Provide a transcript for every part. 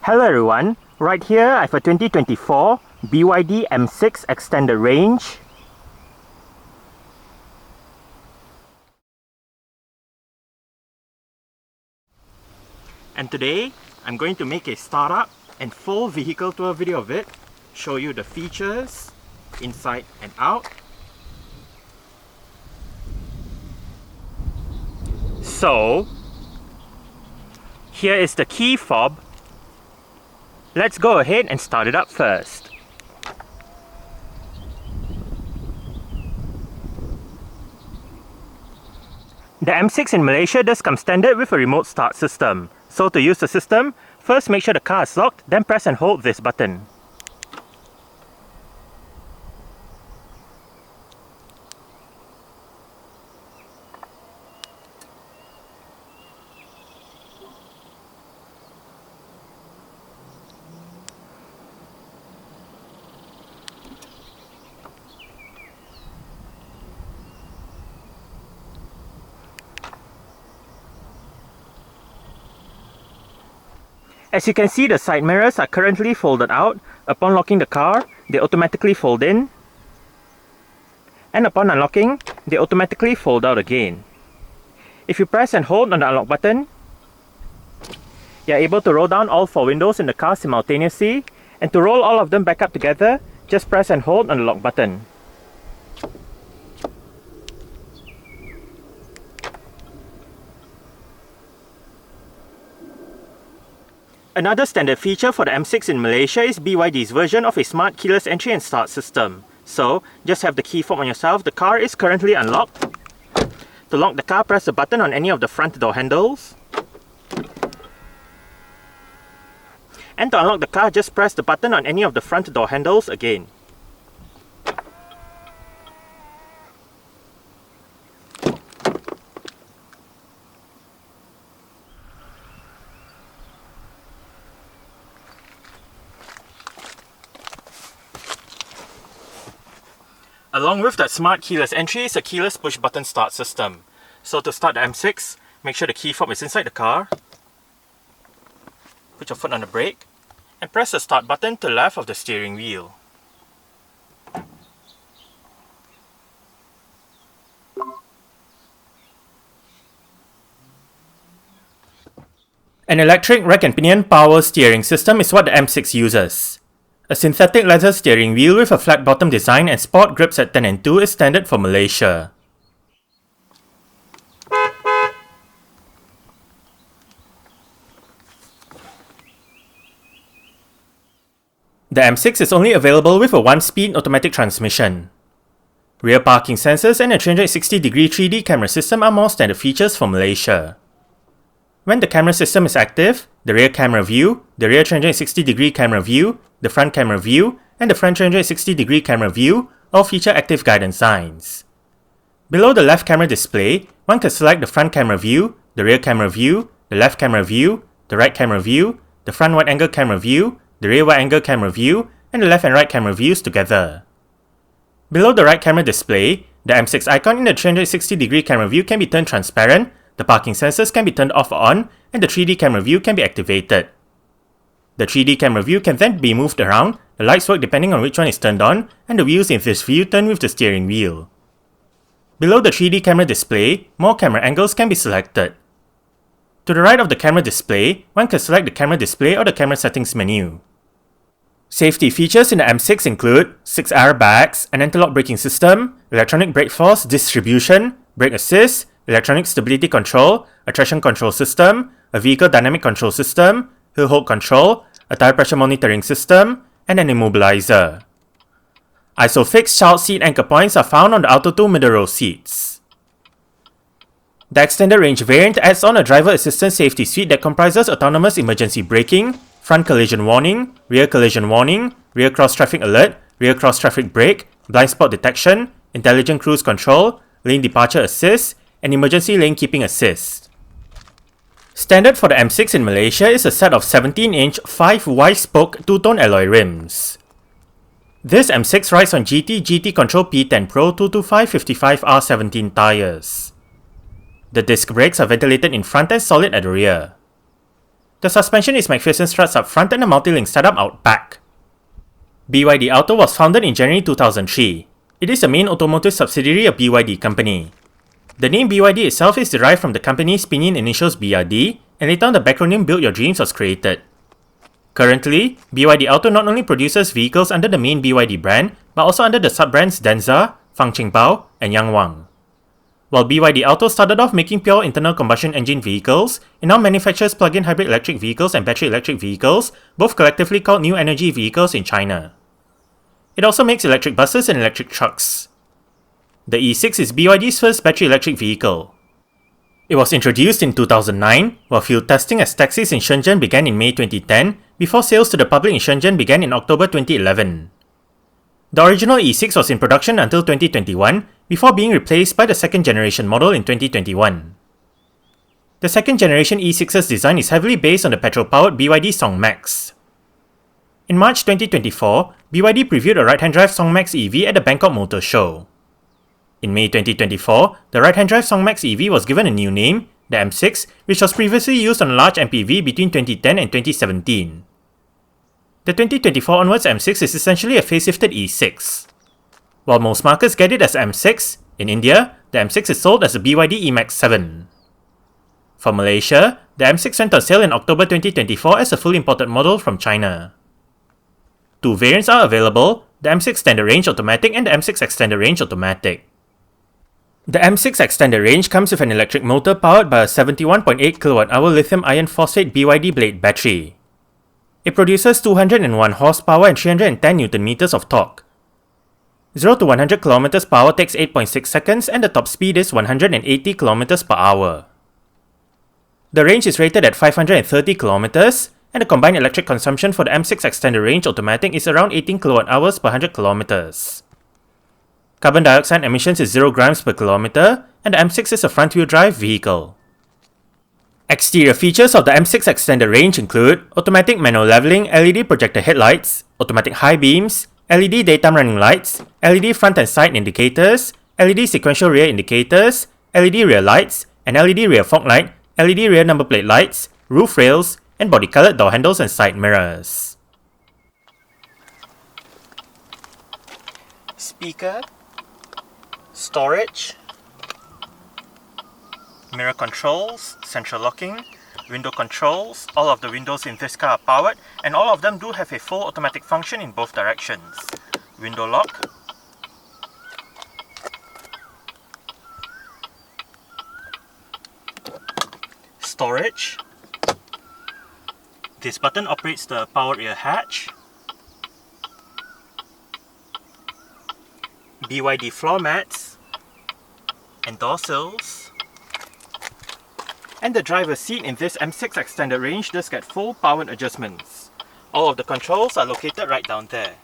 Hello everyone, right here I have a 2024 BYD M6 extended range. And today I'm going to make a startup and full vehicle tour video of it, show you the features inside and out. So here is the key fob. Let's go ahead and start it up first. The M6 in Malaysia does come standard with a remote start system. So to use the system, first make sure the car is locked, then press and hold this button. As you can see, the side mirrors are currently folded out. Upon locking the car, they automatically fold in. And upon unlocking, they automatically fold out again. If you press and hold on the unlock button, you are able to roll down all 4 windows in the car simultaneously. And to roll all of them back up together, just press and hold on the lock button. Another standard feature for the M6 in Malaysia is BYD's version of a smart keyless entry and start system. So, just have the key fob on yourself. The car is currently unlocked. To lock the car, press the button on any of the front door handles. And to unlock the car, just press the button on any of the front door handles again. Along with that smart keyless entry is a keyless push button start system. So to start the M6, make sure the key fob is inside the car. Put your foot on the brake and press the start button to the left of the steering wheel. An electric rack and pinion power steering system is what the M6 uses. A synthetic leather steering wheel with a flat bottom design and sport grips at 10 and 2 is standard for Malaysia. The M6 is only available with a 1-speed automatic transmission. Rear parking sensors and a 360-degree 3D camera system are more standard features for Malaysia. When the camera system is active, the rear camera view, the rear 360-degree camera view, the front camera view, and the front 360-degree camera view all feature active guidance signs. Below the left camera display, one can select the front camera view, the rear camera view, the left camera view, the right camera view, the front wide-angle camera view, the rear wide-angle camera view, and the left and right camera views together. Below the right camera display, the M6 icon in the 360-degree camera view can be turned transparent, the parking sensors can be turned off or on, and the 3D camera view can be activated. The 3D camera view can then be moved around, the lights work depending on which one is turned on, and the wheels in this view turn with the steering wheel. Below the 3D camera display, more camera angles can be selected. To the right of the camera display, one can select the camera display or the camera settings menu. Safety features in the M6 include 6 airbags, an anti-lock braking system, electronic brake force distribution, brake assist, electronic stability control, a traction control system, a vehicle dynamic control system, hill hold control, a tire pressure monitoring system, and an immobilizer. ISOFIX child seat anchor points are found on the outer 2 middle row seats. The extended range variant adds on a driver assistance safety suite that comprises autonomous emergency braking, front collision warning, rear cross traffic alert, rear cross traffic brake, blind spot detection, intelligent cruise control, lane departure assist, and emergency lane keeping assist. Standard for the M6 in Malaysia is a set of 17-inch 5-Y-spoke 2-tone alloy rims. This M6 rides on GT Control P10 Pro 225/55R17 tyres. The disc brakes are ventilated in front and solid at the rear. The suspension is McPherson struts up front and a multi-link setup out back. BYD Auto was founded in January 2003. It is a main automotive subsidiary of BYD company. The name BYD itself is derived from the company's pinyin initials BRD, and later on the acronym Build Your Dreams was created. Currently, BYD Auto not only produces vehicles under the main BYD brand, but also under the sub-brands Denza, Fangqingbao, and Yangwang. While BYD Auto started off making pure internal combustion engine vehicles, it now manufactures plug-in hybrid electric vehicles and battery electric vehicles, both collectively called new energy vehicles in China. It also makes electric buses and electric trucks. The E6 is BYD's first battery electric vehicle. It was introduced in 2009, while field testing as taxis in Shenzhen began in May 2010, before sales to the public in Shenzhen began in October 2011. The original E6 was in production until 2021, before being replaced by the second generation model in 2021. The second generation E6's design is heavily based on the petrol-powered BYD Songmax. In March 2024, BYD previewed a right-hand drive Songmax EV at the Bangkok Motor Show. In May 2024, the right-hand drive Songmax EV was given a new name, the M6, which was previously used on a large MPV between 2010 and 2017. The 2024 onwards M6 is essentially a facelifted E6. While most markets get it as M6, in India, the M6 is sold as the BYD E-Max 7. For Malaysia, the M6 went on sale in October 2024 as a fully imported model from China. Two variants are available, the M6 Standard Range Automatic and the M6 Extended Range Automatic. The M6 Extended Range comes with an electric motor powered by a 71.8 kWh lithium iron phosphate BYD Blade battery. It produces 201 horsepower and 310 Nm of torque. 0 to 100 km per hour takes 8.6 seconds and the top speed is 180 km per hour. The range is rated at 530 km, and the combined electric consumption for the M6 Extended Range Automatic is around 18 kWh per 100 km. Carbon dioxide emissions is 0 grams per kilometer, and the M6 is a front-wheel drive vehicle. Exterior features of the M6 Extended Range include automatic manual leveling LED projector headlights, automatic high beams, LED daytime running lights, LED front and side indicators, LED sequential rear indicators, LED rear lights, an LED rear fog light, LED rear number plate lights, roof rails, and body-colored door handles and side mirrors. Speaker, storage, mirror controls, central locking, window controls. All of the windows in this car are powered, and all of them do have a full automatic function in both directions. Window lock, storage. This button operates the power rear hatch. BYD floor mats and door sills. And the driver's seat in this M6 Extended Range does get full powered adjustments. All of the controls are located right down there.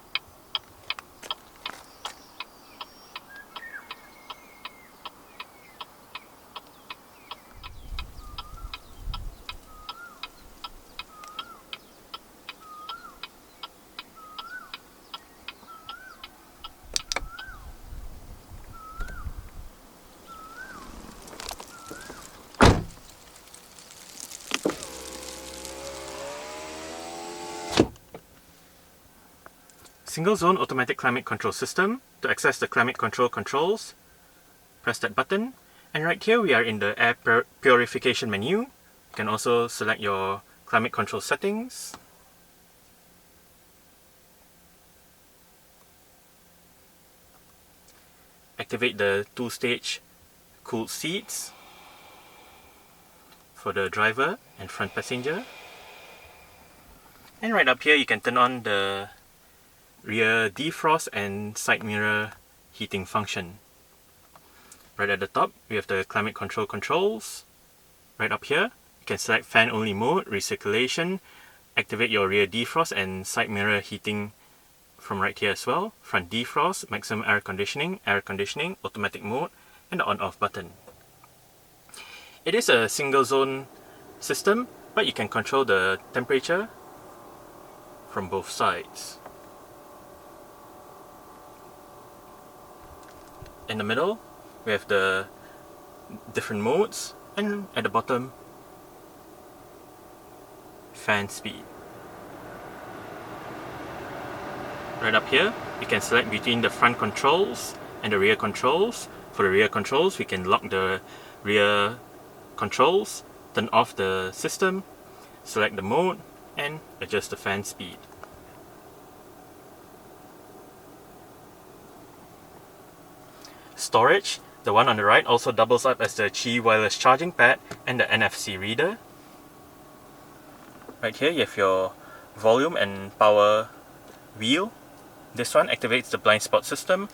Single zone automatic climate control system. To access the climate control controls, press that button, and right here we are in the air purification menu. You can also select your climate control settings. Activate the 2-stage cooled seats for the driver and front passenger. And right up here you can turn on the rear defrost and side mirror heating function. Right at the top we have the climate control controls. Right up here you can select fan only mode, recirculation, activate your rear defrost and side mirror heating from right here as well. Front defrost, maximum air conditioning, automatic mode, and the on off button. It is a single zone system, but you can control the temperature from both sides. In the middle, we have the different modes, and at the bottom, fan speed. Right up here, we can select between the front controls and the rear controls. For the rear controls, we can lock the rear controls, turn off the system, select the mode, and adjust the fan speed. Storage, the one on the right also doubles up as the Qi wireless charging pad and the NFC reader. Right here you have your volume and power wheel. This one activates the blind spot system.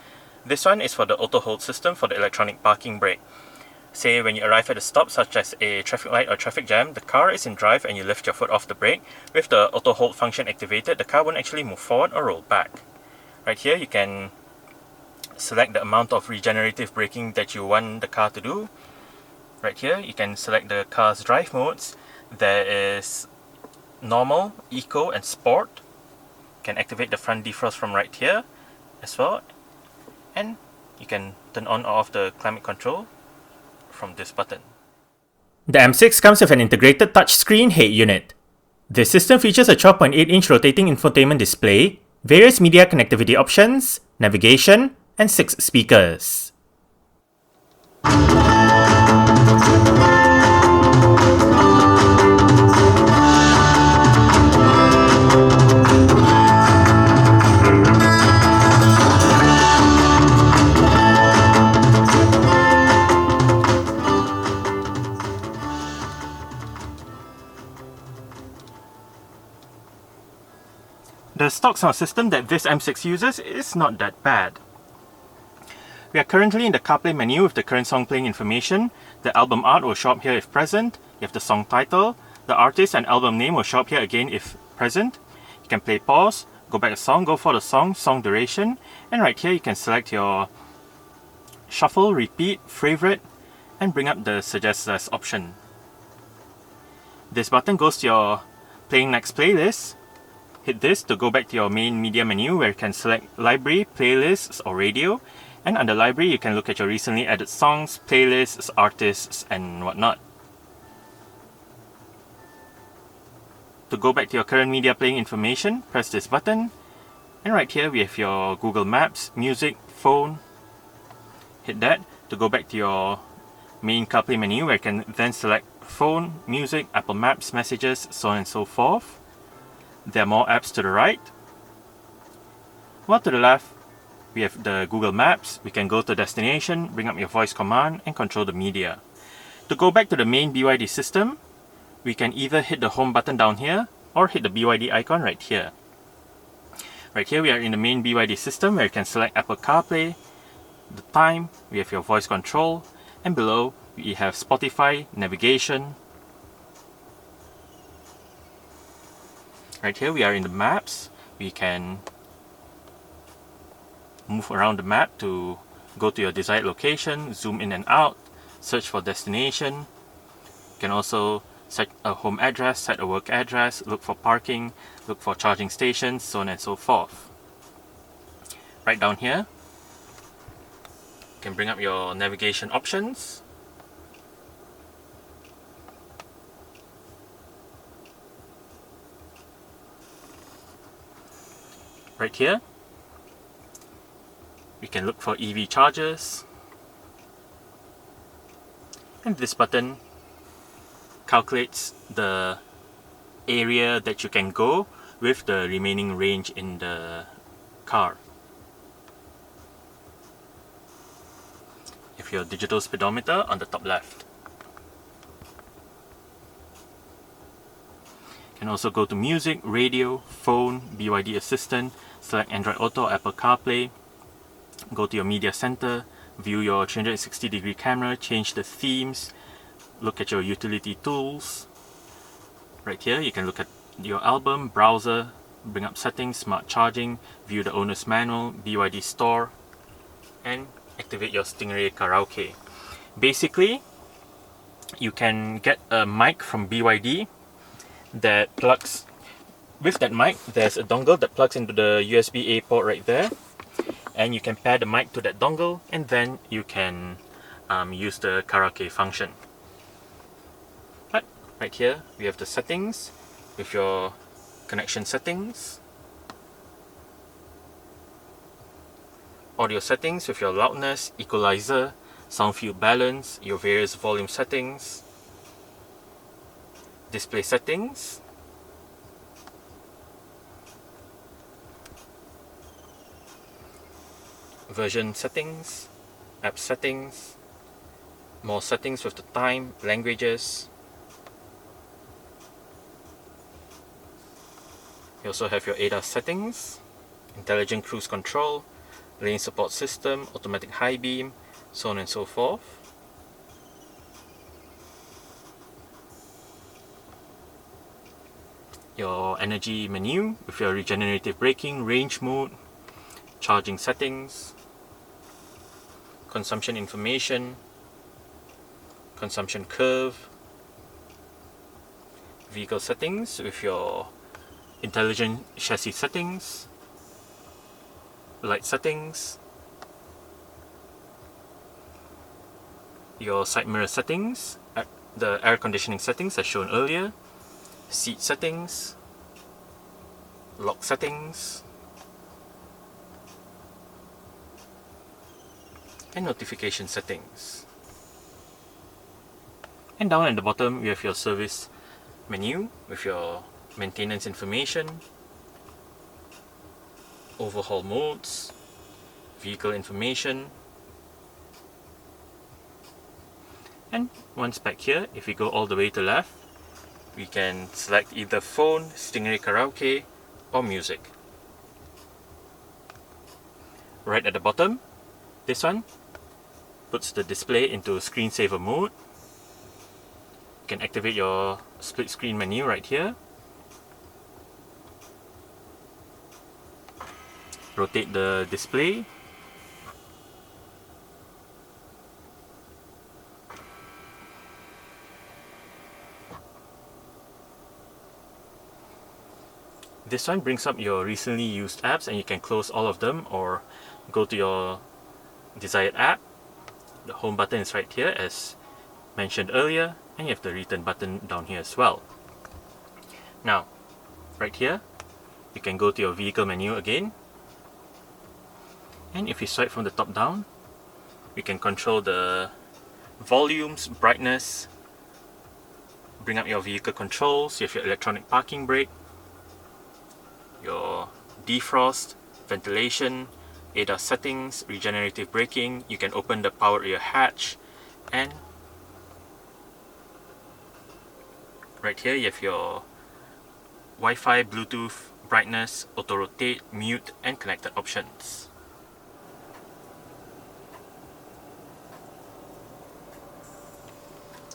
This one is for the auto hold system for the electronic parking brake. Say when you arrive at a stop such as a traffic light or traffic jam, the car is in drive and you lift your foot off the brake. With the auto hold function activated, the car won't actually move forward or roll back. Right here you can select the amount of regenerative braking that you want the car to do. Right here you can select the car's drive modes. There is normal, eco and sport. You can activate the front defrost from right here as well, and you can turn on or off the climate control from this button. The M6 comes with an integrated touchscreen head unit. This system features a 12.8-inch rotating infotainment display, various media connectivity options, navigation, and 6 speakers. The stock sound system that this M6 uses is not that bad. We are currently in the CarPlay menu with the current song playing information. The album art will show up here if present. You have the song title. The artist and album name will show up here again if present. You can play pause, go back a song, go for the song duration, and right here you can select your shuffle, repeat, favorite, and bring up the suggest as option. This button goes to your playing next playlist. Hit this to go back to your main media menu where you can select library, playlists, or radio. And under library, you can look at your recently added songs, playlists, artists, and whatnot. To go back to your current media playing information, press this button. And right here, we have your Google Maps, music, phone. Hit that to go back to your main CarPlay menu where you can then select phone, music, Apple Maps, messages, so on and so forth. There are more apps to the right. While to the left, we have the Google Maps. We can go to destination, bring up your voice command, and control the media. To go back to the main BYD system, we can either hit the home button down here or hit the BYD icon right here. Right here we are in the main BYD system where you can select Apple CarPlay, the time, we have your voice control, and below we have Spotify, navigation. Right here we are in the maps. We can move around the map to go to your desired location, zoom in and out, search for destination. You can also set a home address, set a work address, look for parking, look for charging stations, so on and so forth. Right down here, you can bring up your navigation options. Right here, we can look for EV chargers, and this button calculates the area that you can go with the remaining range in the car. You have your digital speedometer on the top left. You can also go to music, radio, phone, BYD Assistant, select Android Auto, Apple CarPlay, go to your media center, view your 360-degree camera, change the themes, look at your utility tools. Right here you can look at your album, browser, bring up settings, smart charging, view the owner's manual, BYD store, and activate your Stingray karaoke. Basically, you can get a mic from BYD that plugs. With that mic, there's a dongle that plugs into the USB-A port right there, and you can pair the mic to that dongle, and then you can use the karaoke function. But right here we have the settings, with your connection settings, audio settings with your loudness, equalizer, sound field balance, your various volume settings, display settings, version settings, app settings, more settings with the time, languages. You also have your ADAS settings, intelligent cruise control, lane support system, automatic high beam, so on and so forth. Your energy menu with your regenerative braking, range mode, charging settings, consumption information, consumption curve, vehicle settings with your intelligent chassis settings, light settings, your side mirror settings, the air conditioning settings as shown earlier, seat settings, lock settings, and notification settings. And down at the bottom you have your service menu with your maintenance information, overhaul modes, vehicle information, and once back here, if we go all the way to left, we can select either phone, Stingray Karaoke, or music. Right at the bottom, this one puts the display into screensaver mode. You can activate your split screen menu right here. Rotate the display. This one brings up your recently used apps and you can close all of them or go to your desired app. The home button is right here as mentioned earlier, and you have the return button down here as well. Now, right here, you can go to your vehicle menu again, and if you swipe from the top down, we can control the volumes, brightness, bring up your vehicle controls. You have your electronic parking brake, your defrost, ventilation, ADAS settings, regenerative braking. You can open the power rear hatch, and right here you have your Wi-Fi, Bluetooth, brightness, auto rotate, mute, and connected options.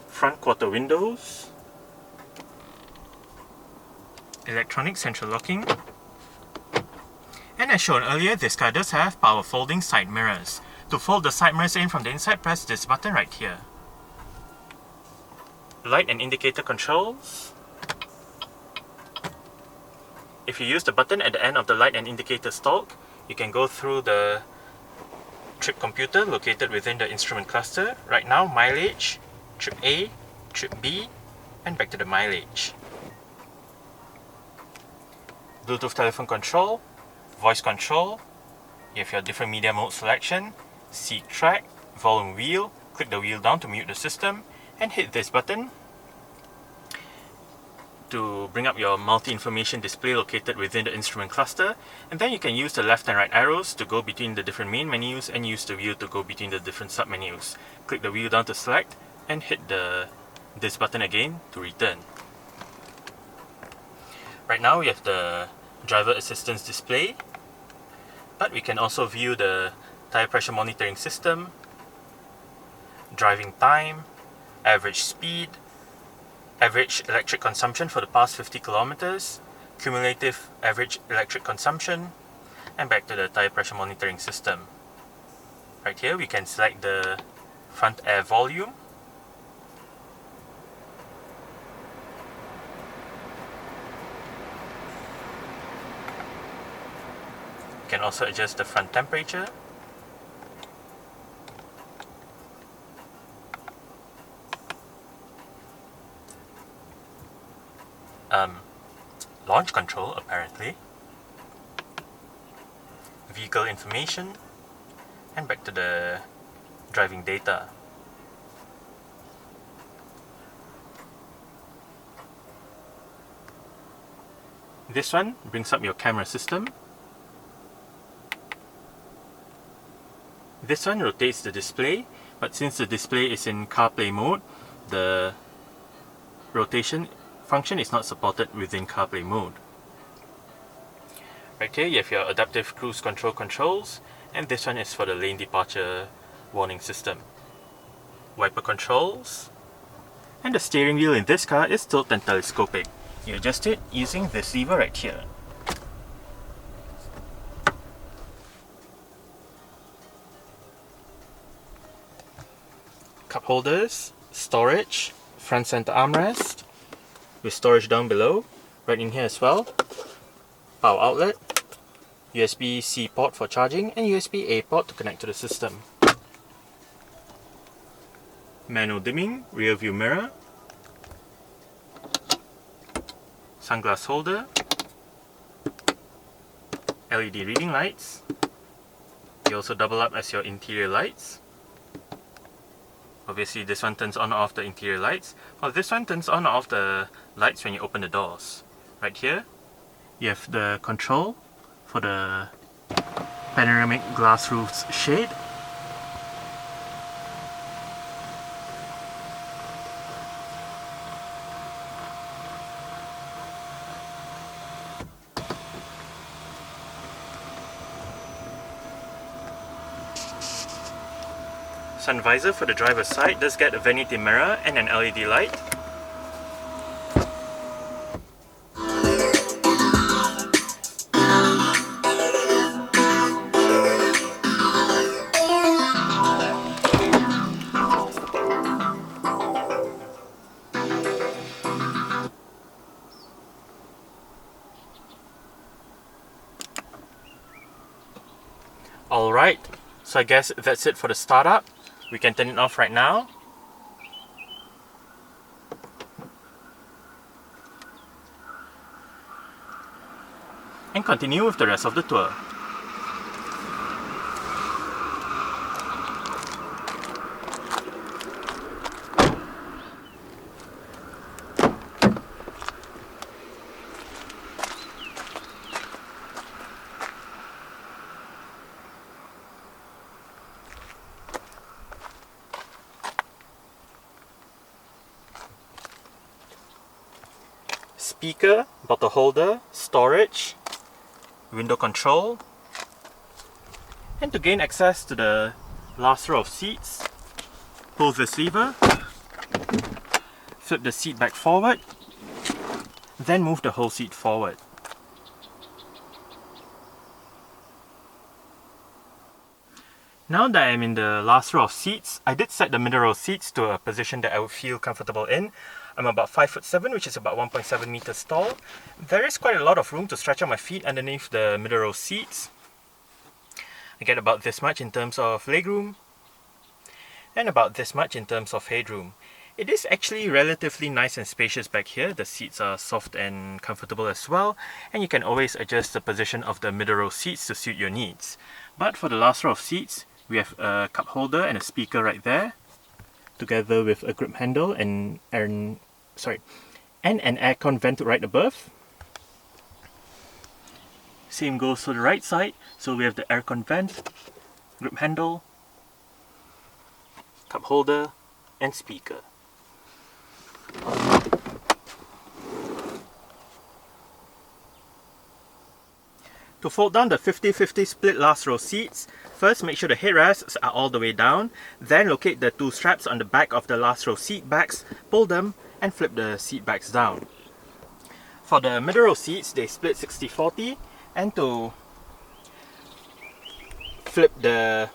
Front quarter windows, electronic central locking, and as shown earlier, this car does have power folding side mirrors. To fold the side mirrors in from the inside, press this button right here. Light and indicator controls. If you use the button at the end of the light and indicator stalk, you can go through the trip computer located within the instrument cluster. Right now, mileage, trip A, trip B, and back to the mileage. Bluetooth telephone control, voice control, you have your different media mode selection, seat track, volume wheel, click the wheel down to mute the system, and hit this button to bring up your multi-information display located within the instrument cluster, and then you can use the left and right arrows to go between the different main menus and use the wheel to go between the different sub-menus. Click the wheel down to select and hit this button again to return. Right now we have the driver assistance display, but we can also view the tire pressure monitoring system, driving time, average speed, average electric consumption for the past 50 kilometers, cumulative average electric consumption, and back to the tire pressure monitoring system. Right here we can select the front air volume, you can also adjust the front temperature, launch control apparently, vehicle information, and back to the driving data. This one brings up your camera system. This one rotates the display, but since the display is in CarPlay mode, the rotation function is not supported within CarPlay mode. Right here you have your adaptive cruise control controls, and this one is for the lane departure warning system. Wiper controls, and the steering wheel in this car is tilt and telescopic. You adjust it using this lever right here. Cup holders, storage, front center armrest, with storage down below, right in here as well. Power outlet, USB-C port for charging, and USB-A port to connect to the system. Manual dimming, rear view mirror, sunglass holder, LED reading lights. They also double up as your interior lights. Obviously this one turns on or off the interior lights, while this one turns on or off the lights when you open the doors. Right here, you have the control for the panoramic glass roof's shade. Sun visor for the driver's side does get a vanity mirror and an LED light. Alright, so I guess that's it for the startup. We can turn it off right now. And continue with the rest of the tour. Speaker, bottle holder, storage, window control, and to gain access to the last row of seats, pull this lever, flip the seat back forward, then move the whole seat forward. Now that I'm in the last row of seats, I did set the middle row seats to a position that I would feel comfortable in. I'm about 5'7", which is about 1.7 meters tall. There is quite a lot of room to stretch out my feet underneath the middle row seats. I get about this much in terms of legroom, and about this much in terms of headroom. It is actually relatively nice and spacious back here. The seats are soft and comfortable as well, and you can always adjust the position of the middle row seats to suit your needs. But for the last row of seats, we have a cup holder and a speaker right there, together with a grip handle and an aircon vent right above. Same goes for the right side, so we have the aircon vent, grip handle, cup holder, and speaker. To fold down the 50-50 split last row seats, first make sure the headrests are all the way down, then locate the two straps on the back of the last row seat backs, pull them, and flip the seat backs down. For the middle row seats, they split 60-40, and to flip the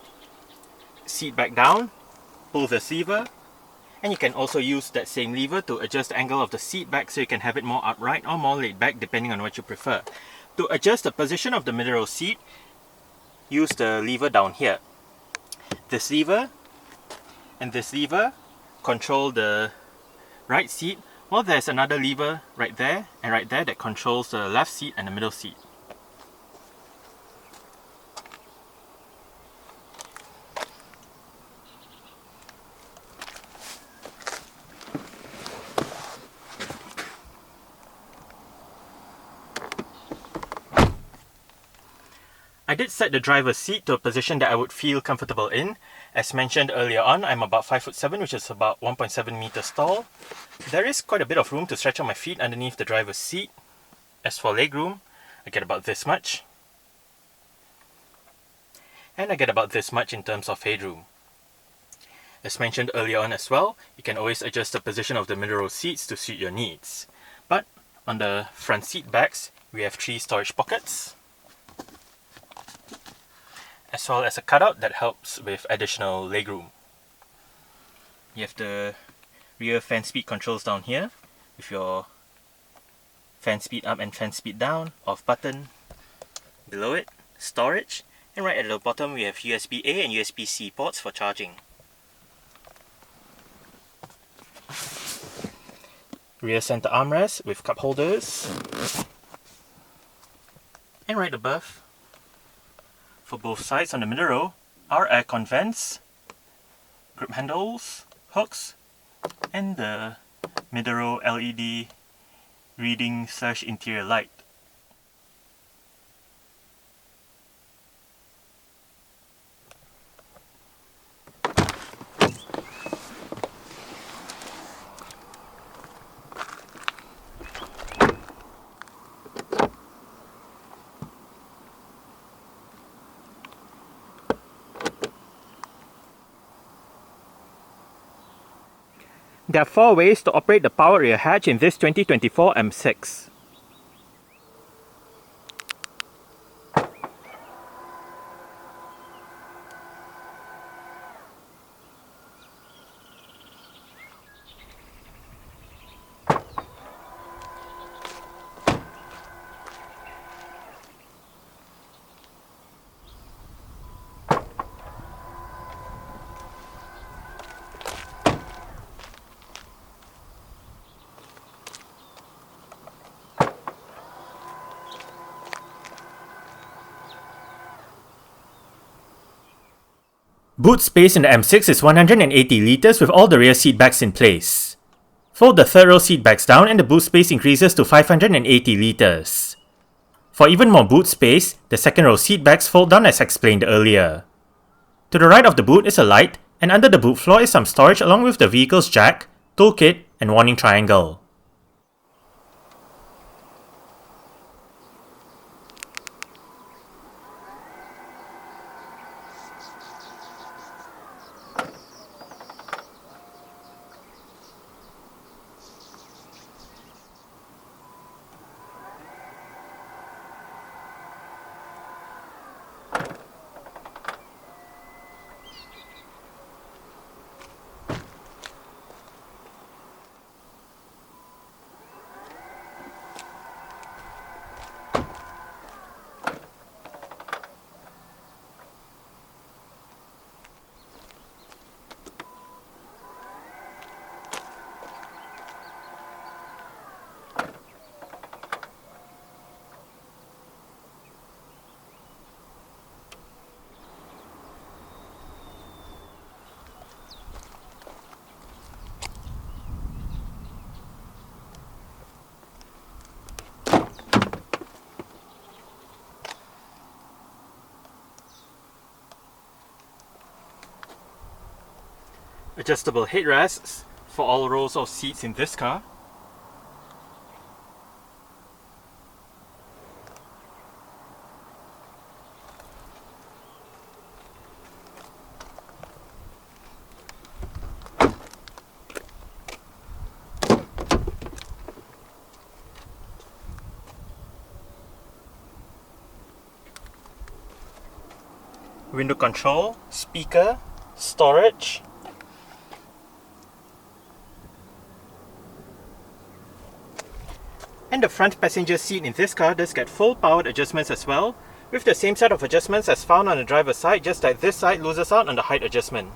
seat back down, pull the lever, and you can also use that same lever to adjust the angle of the seat back so you can have it more upright or more laid back depending on what you prefer. To adjust the position of the middle row seat, use the lever down here. This lever and this lever control the right seat Well, there's another lever right there and right there that controls the left seat and the middle seat. I did set the driver's seat to a position that I would feel comfortable in. As mentioned earlier on, I'm about 5'7", which is about 1.7 meters tall. There is quite a bit of room to stretch out my feet underneath the driver's seat. As for legroom, I get about this much. And I get about this much in terms of headroom. As mentioned earlier on as well, you can always adjust the position of the middle row seats to suit your needs. But on the front seat backs, we have 3 storage pockets, as well as a cutout that helps with additional legroom. You have the rear fan speed controls down here with your fan speed up and fan speed down, off button. Below it, storage, and right at the bottom we have USB-A and USB-C ports for charging. Rear center armrest with cup holders, and right above, for both sides on the middle row, are aircon vents, grip handles, hooks, and the middle row LED reading / interior light. There are 4 ways to operate the powered rear hatch in this 2024 M6. Boot space in the M6 is 180 litres with all the rear seat backs in place. Fold the third row seat backs down and the boot space increases to 580 litres. For even more boot space, the second row seat backs fold down as explained earlier. To the right of the boot is a light, and under the boot floor is some storage along with the vehicle's jack, toolkit, and warning triangle. Adjustable headrests for all rows of seats in this car. Window control, speaker, storage. And the front passenger seat in this car does get full powered adjustments as well, with the same set of adjustments as found on the driver's side, just like this side loses out on the height adjustment.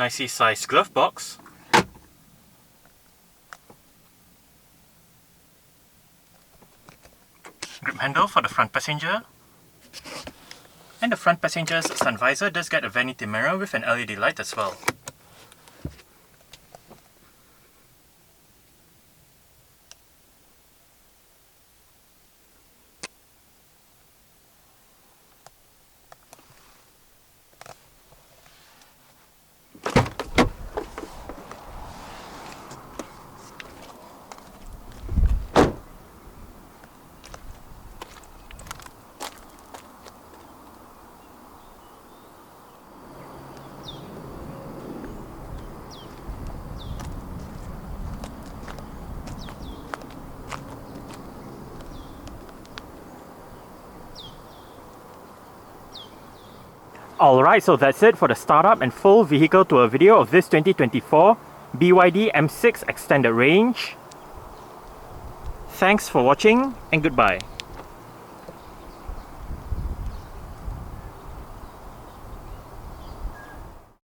Nicely sized glove box. Grip handle for the front passenger. And the front passenger's sun visor does get a vanity mirror with an LED light as well. Alright, so that's it for the startup and full vehicle tour video of this 2024 BYD M6 Extended Range. Thanks for watching and goodbye.